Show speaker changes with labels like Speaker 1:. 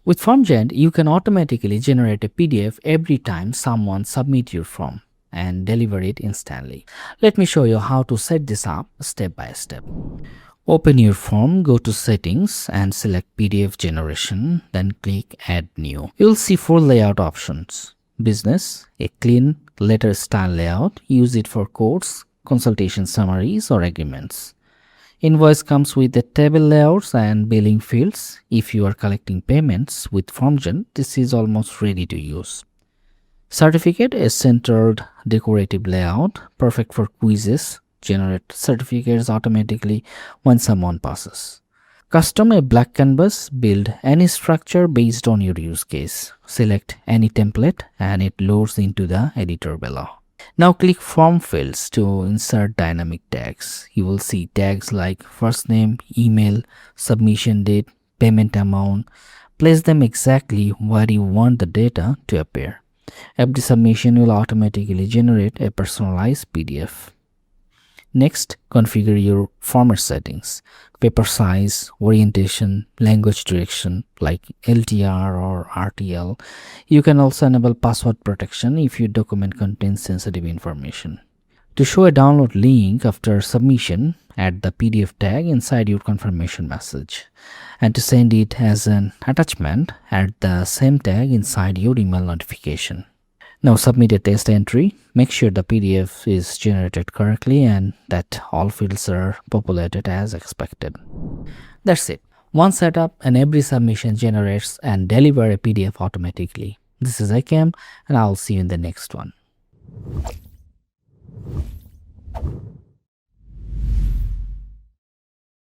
Speaker 1: With FormGent, you can automatically generate a PDF every time someone submits your form and deliver it instantly. Let me show you how to set this up step by step. Open your form, go to Settings and select PDF Generation, then click Add New. You'll see 4 layout options. Business, a clean letter style layout. Use it for quotes, consultation summaries or agreements. Invoice comes with the table layouts and billing fields. If you are collecting payments with FormGent, this is almost ready to use. Certificate, a centered decorative layout, perfect for quizzes. Generate certificates automatically when someone passes. Custom, a blank canvas. Build any structure based on your use case. Select any template and it loads into the editor below. Now click Form Fields to insert dynamic tags. You will see tags like first name, email, submission date, payment amount. Place them exactly where you want the data to appear. Every submission will automatically generate a personalized PDF. Next, configure your format settings. Paper size, orientation, language direction like LTR or RTL. You can also enable password protection if your document contains sensitive information. To show a download link after submission, add the PDF tag inside your confirmation message. And to send it as an attachment, add the same tag inside your email notification. Now submit a test entry. Make sure the PDF is generated correctly and that all fields are populated as expected. That's it. One setup and every submission generates and delivers a PDF automatically. This is 𝘊𝘂𝘶 and I'll see you in the next one.